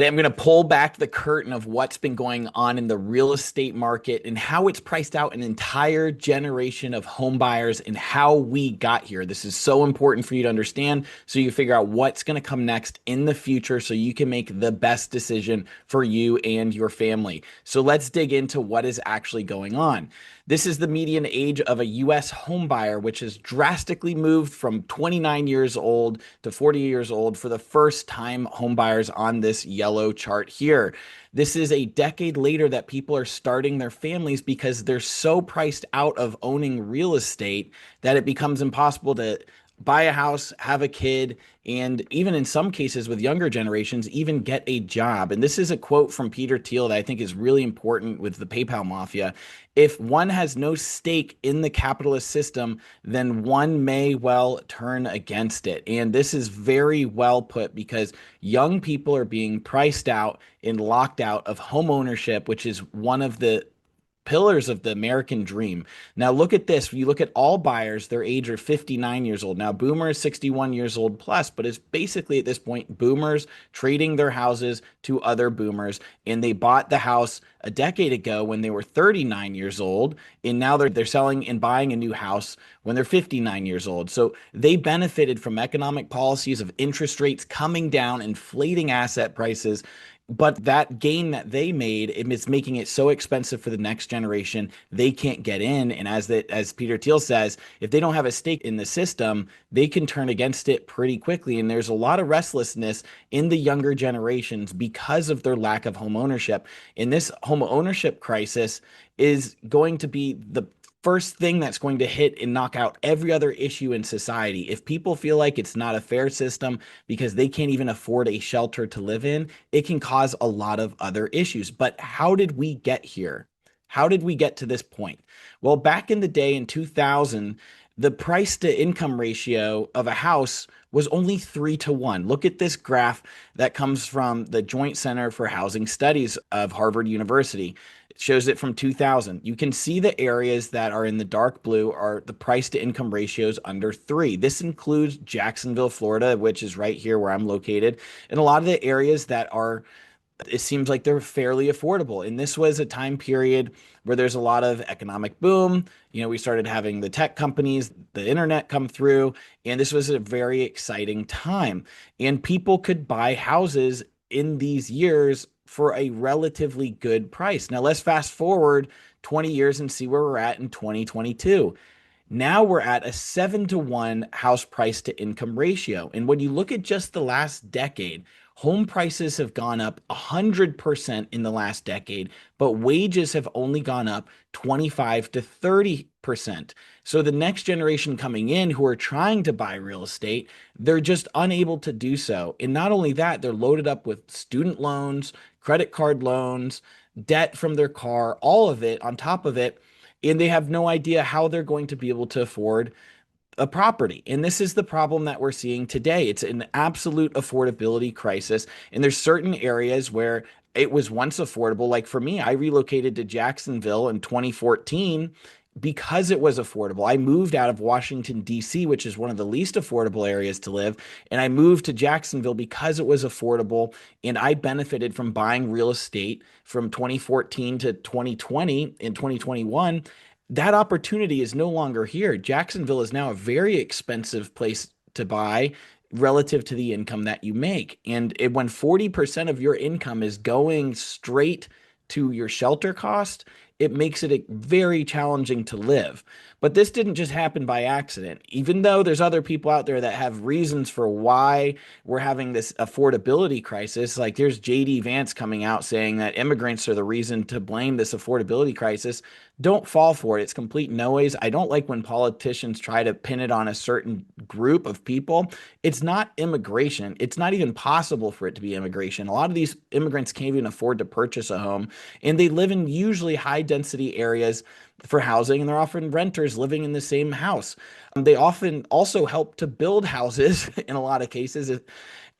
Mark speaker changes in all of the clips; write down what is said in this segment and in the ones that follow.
Speaker 1: Today, I'm going to pull back the curtain of what's been going on in the real estate market and how it's priced out an entire generation of home buyers and how we got here. This is so important for you to understand so you figure out what's going to come next in the future so you can make the best decision for you and your family. So let's dig into what is actually going on. This is the median age of a US home buyer, which has drastically moved from 29 years old to 40 years old for the first time home buyers on this yellow chart here. This is a decade later that people are starting their families because they're so priced out of owning real estate that it becomes impossible to buy a house, have a kid, and even in some cases with younger generations, even get a job. And this is a quote from Peter Thiel that I think is really important with the PayPal mafia. If one has no stake in the capitalist system, then one may well turn against it. And this is very well put because young people are being priced out and locked out of home ownership, which is one of the pillars of the American dream. Now look at this. You look at all buyers, their age are 59 years old. Now boomer is 61 years old plus, but it's basically at this point boomers trading their houses to other boomers. And they bought the house a decade ago when they were 39 years old, and now they're selling and buying a new house when they're 59 years old. So they benefited from economic policies of interest rates coming down, inflating asset prices, but that gain that they made, it's making it so expensive for the next generation, they can't get in. And as Peter Thiel says, if they don't have a stake in the system, they can turn against it pretty quickly. And there's a lot of restlessness in the younger generations because of their lack of home ownership. And this home ownership crisis is going to be the first thing that's going to hit and knock out every other issue in society. If people feel like it's not a fair system because they can't even afford a shelter to live in, it can cause a lot of other issues. But how did we get here? How did we get to this point? Well, back in the day in 2000, the price to income ratio of a house was only 3 to 1. Look at this graph that comes from the Joint Center for Housing Studies of Harvard University. It shows it from 2000. You can see the areas that are in the dark blue are the price to income ratios under 3. This includes Jacksonville, Florida, which is right here where I'm located, and a lot of the areas that are, it seems like they're fairly affordable. And this was a time period where there's a lot of economic boom. We started having the tech companies, the internet come through, and this was a very exciting time. And people could buy houses in these years for a relatively good price. Now let's fast forward 20 years and see where we're at in 2022. Now we're at a 7 to 1 house price to income ratio. And when you look at just the last decade, home prices have gone up 100% in the last decade, but wages have only gone up 25 to 30%. So the next generation coming in who are trying to buy real estate, they're just unable to do so. And not only that, they're loaded up with student loans, credit card loans, debt from their car, all of it on top of it. And they have no idea how they're going to be able to afford a property. And this is the problem that we're seeing today. It's an absolute affordability crisis. And there's certain areas where it was once affordable. Like for me, I relocated to Jacksonville in 2014 because it was affordable. I moved out of Washington, D.C., which is one of the least affordable areas to live. And I moved to Jacksonville because it was affordable. And I benefited from buying real estate from 2014 to 2020 and 2021. That opportunity is no longer here. Jacksonville is now a very expensive place to buy relative to the income that you make. And when 40% of your income is going straight to your shelter cost, it makes it very challenging to live. But this didn't just happen by accident. Even though there's other people out there that have reasons for why we're having this affordability crisis, like there's JD Vance coming out saying that immigrants are the reason to blame this affordability crisis. Don't fall for it. It's complete noise. I don't like when politicians try to pin it on a certain group of people. It's not immigration. It's not even possible for it to be immigration. A lot of these immigrants can't even afford to purchase a home, and they live in usually high density areas for housing, and they're often renters living in the same house. They often also help to build houses in a lot of cases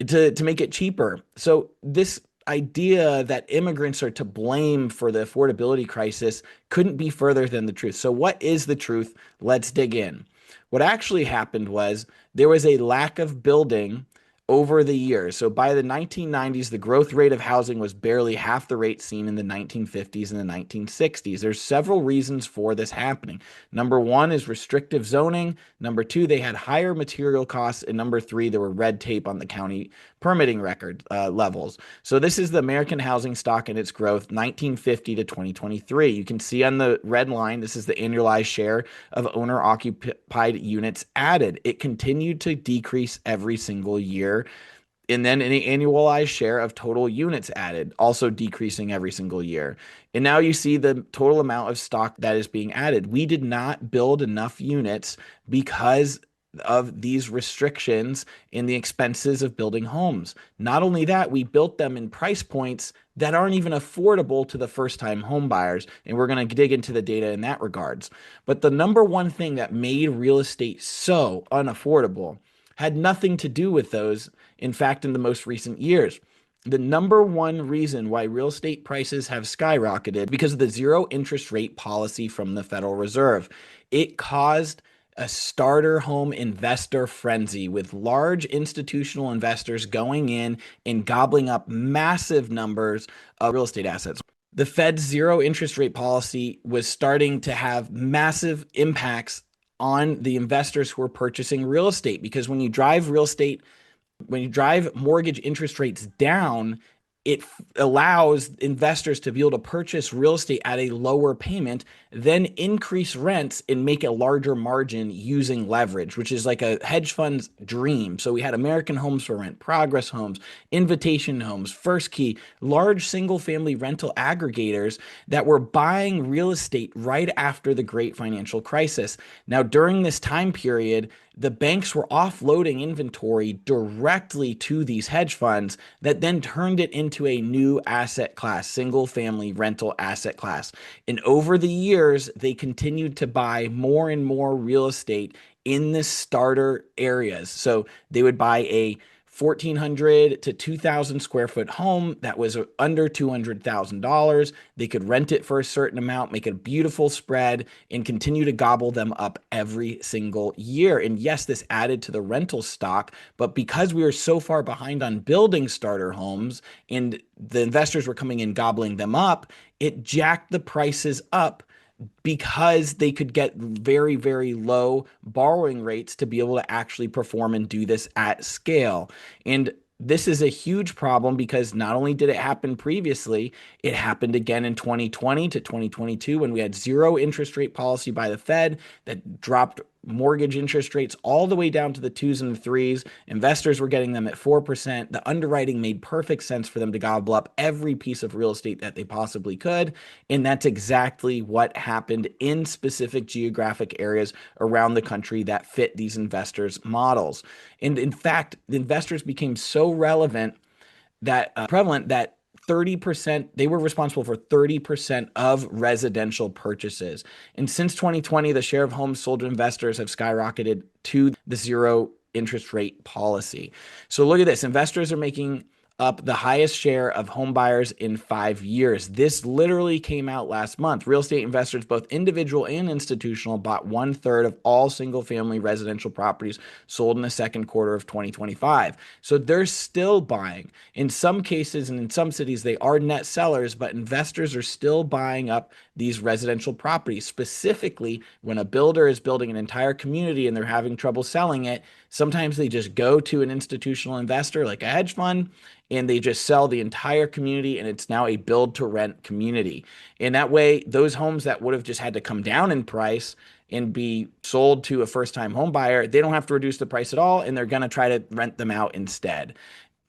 Speaker 1: to make it cheaper. So this idea that immigrants are to blame for the affordability crisis couldn't be further than the truth. So what is the truth? Let's dig in. What actually happened was there was a lack of building over the years. So by the 1990s, the growth rate of housing was barely half the rate seen in the 1950s and the 1960s. There's several reasons for this happening. Number one is restrictive zoning. Number two, they had higher material costs. And number three, there were red tape on the county permitting record levels. So this is the American housing stock and its growth 1950 to 2023. You can see on the red line, this is the annualized share of owner occupied units added. It continued to decrease every single year. And then an annualized share of total units added, also decreasing every single year. And now you see the total amount of stock that is being added. We did not build enough units because of these restrictions in the expenses of building homes. Not only that, we built them in price points that aren't even affordable to the first-time home buyers. And we're going to dig into the data in that regards. But the number one thing that made real estate so unaffordable had nothing to do with those. In fact, in the most recent years, the number one reason why real estate prices have skyrocketed because of the zero interest rate policy from the Federal Reserve. It caused a starter home investor frenzy with large institutional investors going in and gobbling up massive numbers of real estate assets. The Fed's zero interest rate policy was starting to have massive impacts on the investors who are purchasing real estate, because when you drive mortgage interest rates down, it allows investors to be able to purchase real estate at a lower payment, then increase rents and make a larger margin using leverage, which is like a hedge fund's dream. So we had American Homes for Rent, Progress Homes, Invitation Homes, First Key, large single family rental aggregators that were buying real estate right after the great financial crisis. Now, during this time period, the banks were offloading inventory directly to these hedge funds that then turned it into a new asset class, single family rental asset class. And over the years, they continued to buy more and more real estate in the starter areas. So they would buy a 1,400 to 2,000 square foot home that was under $200,000. They could rent it for a certain amount, make a beautiful spread, and continue to gobble them up every single year. And yes, this added to the rental stock, but because we were so far behind on building starter homes and the investors were coming in gobbling them up, it jacked the prices up because they could get very, very low borrowing rates to be able to actually perform and do this at scale. And this is a huge problem because not only did it happen previously, it happened again in 2020 to 2022 when we had zero interest rate policy by the Fed that dropped mortgage interest rates all the way down to the twos and the threes. Investors were getting them at 4%. The underwriting made perfect sense for them to gobble up every piece of real estate that they possibly could. And that's exactly what happened in specific geographic areas around the country that fit these investors' models. And in fact, the investors became so prevalent that 30%, they were responsible for 30% of residential purchases. And since 2020, the share of homes sold to investors have skyrocketed to the zero interest rate policy. So look at this. Investors are making up the highest share of home buyers in 5 years. This literally came out last month. Real estate investors, both individual and institutional, bought 1/3 of all single family residential properties sold in the second quarter of 2025. So they're still buying. In some cases and in some cities, they are net sellers, but investors are still buying up these residential properties. Specifically, when a builder is building an entire community and they're having trouble selling it, sometimes they just go to an institutional investor like a hedge fund and they just sell the entire community, and it's now a build to rent community. And that way, those homes that would have just had to come down in price and be sold to a first-time home buyer, they don't have to reduce the price at all, and they're going to try to rent them out instead.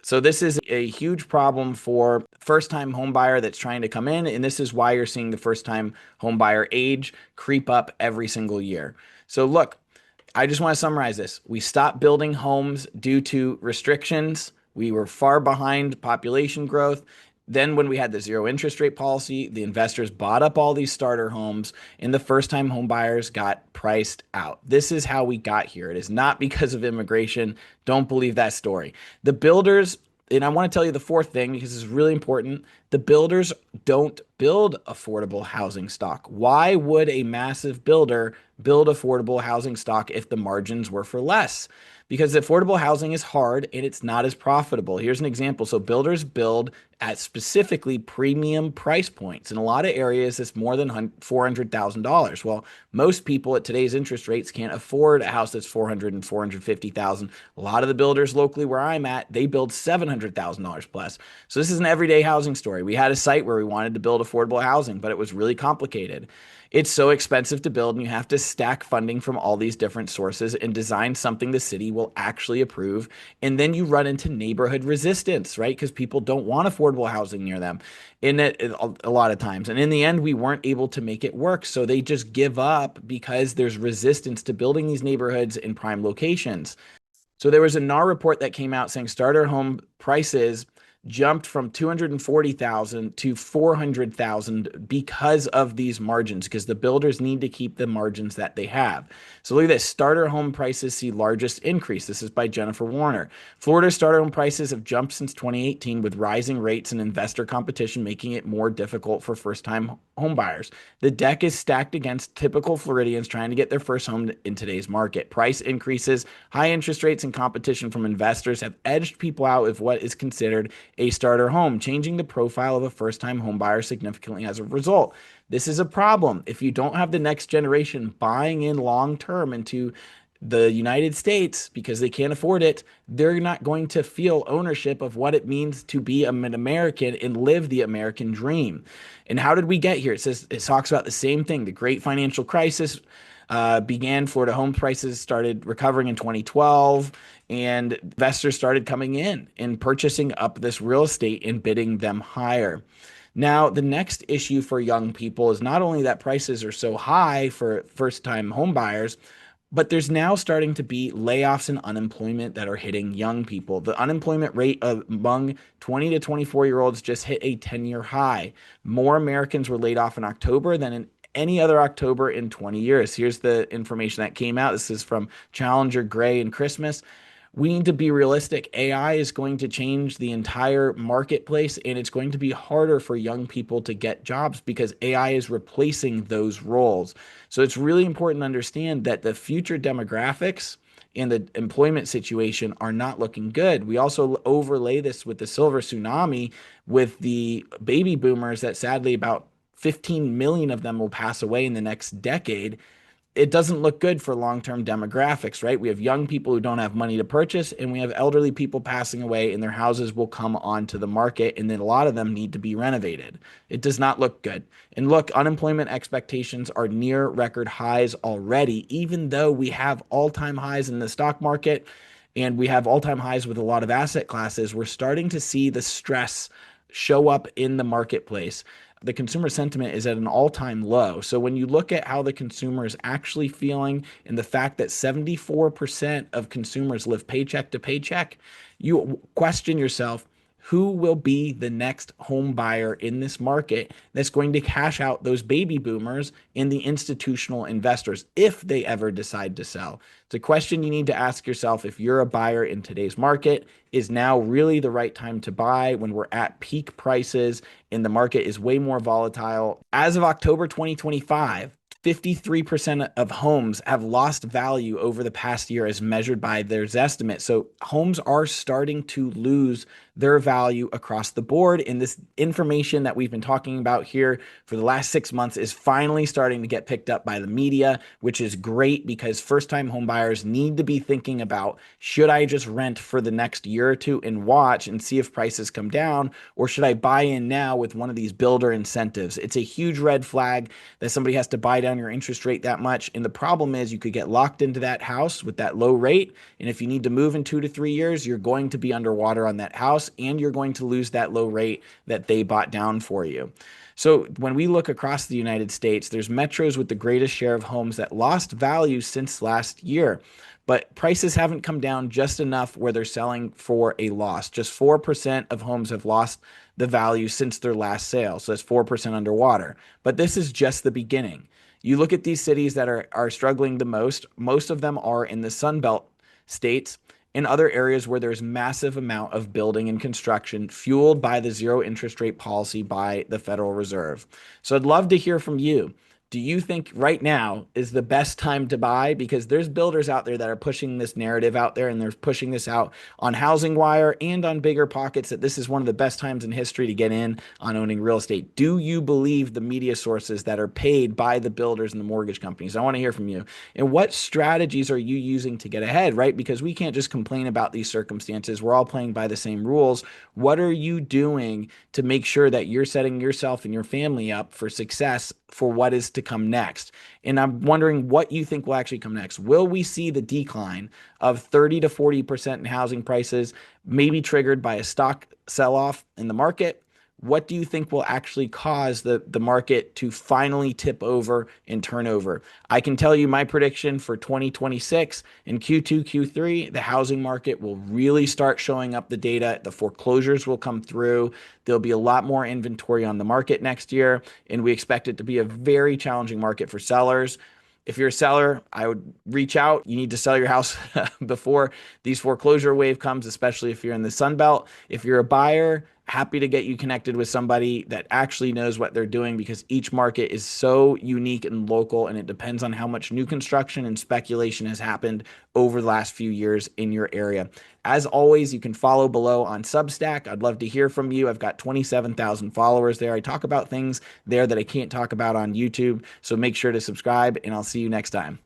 Speaker 1: So this is a huge problem for first-time home buyer that's trying to come in, and this is why you're seeing the first-time home buyer age creep up every single year. So look, I just want to summarize this. We stopped building homes due to restrictions. We were far behind population growth. Then when we had the zero interest rate policy, the investors bought up all these starter homes and the first-time home buyers got priced out. This is how we got here. It is not because of immigration. Don't believe that story. The builders, and I want to tell you the fourth thing because it's really important. The builders don't build affordable housing stock. Why would a massive builder build affordable housing stock if the margins were for less? Because affordable housing is hard and it's not as profitable. Here's an example. So builders build at specifically premium price points. In a lot of areas, it's more than $400,000. Well, most people at today's interest rates can't afford a house that's 400 and 450,000. A lot of the builders locally where I'm at, they build $700,000 plus. So this is an everyday housing story. We had a site where we wanted to build affordable housing, but it was really complicated. It's so expensive to build, and you have to stack funding from all these different sources and design something the city will actually approve. And then you run into neighborhood resistance, right? Because people don't want affordable housing near them in it a lot of times. And in the end, we weren't able to make it work. So they just give up because there's resistance to building these neighborhoods in prime locations. So there was a NAR report that came out saying starter home prices jumped from 240,000 to 400,000 because of these margins, because the builders need to keep the margins that they have. So look at this. Starter home prices see largest increase. This is by Jennifer Warner. Florida starter home prices have jumped since 2018 with rising rates and investor competition making it more difficult for first-time home buyers. The deck is stacked against typical Floridians trying to get their first home in today's market. Price increases, high interest rates, and competition from investors have edged people out of what is considered a starter home, changing the profile of a first-time home buyer significantly as a result. This is a problem. If you don't have the next generation buying in long-term into the United States because they can't afford it, they're not going to feel ownership of what it means to be an American and live the American dream. And how did we get here? It talks about the same thing. The great financial crisis began. Florida home prices started recovering in 2012, and investors started coming in and purchasing up this real estate and bidding them higher. Now, the next issue for young people is not only that prices are so high for first-time home buyers, but there's now starting to be layoffs and unemployment that are hitting young people. The unemployment rate among 20 to 24-year-olds just hit a 10-year high. More Americans were laid off in October than in any other October in 20 years. Here's the information that came out. This is from Challenger, Gray, and Christmas. We need to be realistic. AI is going to change the entire marketplace, and it's going to be harder for young people to get jobs because AI is replacing those roles. So it's really important to understand that the future demographics and the employment situation are not looking good. We also overlay this with the silver tsunami with the baby boomers that sadly about 15 million of them will pass away in the next decade. It doesn't look good for long-term demographics, right? We have young people who don't have money to purchase, and we have elderly people passing away, and their houses will come onto the market, and then a lot of them need to be renovated. It does not look good. And look, unemployment expectations are near record highs already, even though we have all-time highs in the stock market and we have all-time highs with a lot of asset classes. We're starting to see the stress show up in the marketplace. The consumer sentiment is at an all-time low. So when you look at how the consumer is actually feeling and the fact that 74% of consumers live paycheck to paycheck, you question yourself, who will be the next home buyer in this market that's going to cash out those baby boomers and the institutional investors if they ever decide to sell? It's a question you need to ask yourself if you're a buyer in today's market. Is now really the right time to buy when we're at peak prices and the market is way more volatile? As of October 2025, 53% of homes have lost value over the past year as measured by their estimate. So homes are starting to lose their value across the board. And this information that we've been talking about here for the last 6 months is finally starting to get picked up by the media, which is great because first-time home buyers need to be thinking about, should I just rent for the next year or two and watch and see if prices come down, or should I buy in now with one of these builder incentives? It's a huge red flag that somebody has to buy down your interest rate that much. And the problem is you could get locked into that house with that low rate. And if you need to move in 2 to 3 years, you're going to be underwater on that house and you're going to lose that low rate that they bought down for you. So when we look across the United States, there's metros with the greatest share of homes that lost value since last year. But prices haven't come down just enough where they're selling for a loss. Just 4% of homes have lost the value since their last sale. So that's 4% underwater. But this is just the beginning. You look at these cities that are struggling the most of them are in the Sun Belt states, in other areas where there's massive amount of building and construction fueled by the zero interest rate policy by the Federal Reserve. So I'd love to hear from you. Do you think right now is the best time to buy? Because there's builders out there that are pushing this narrative out there, and they're pushing this out on Housing Wire and on Bigger Pockets, that this is one of the best times in history to get in on owning real estate. Do you believe the media sources that are paid by the builders and the mortgage companies? I want to hear from you. And what strategies are you using to get ahead, right? Because we can't just complain about these circumstances. We're all playing by the same rules. What are you doing to make sure that you're setting yourself and your family up for success for what is to come next? And I'm wondering what you think will actually come next. Will we see the decline of 30 to 40% in housing prices, maybe triggered by a stock sell off in the market? What do you think will actually cause the market to finally tip over and turn over? I can tell you my prediction for 2026 in Q2, Q3, the housing market will really start showing up the data. The foreclosures will come through. There'll be a lot more inventory on the market next year, and we expect it to be a very challenging market for sellers. If you're a seller, I would reach out. You need to sell your house before these foreclosure wave comes, especially if you're in the Sun Belt. If you're a buyer, happy to get you connected with somebody that actually knows what they're doing, because each market is so unique and local, and it depends on how much new construction and speculation has happened over the last few years in your area. As always, you can follow below on Substack. I'd love to hear from you. I've got 27,000 followers there. I talk about things there that I can't talk about on YouTube. So make sure to subscribe, and I'll see you next time.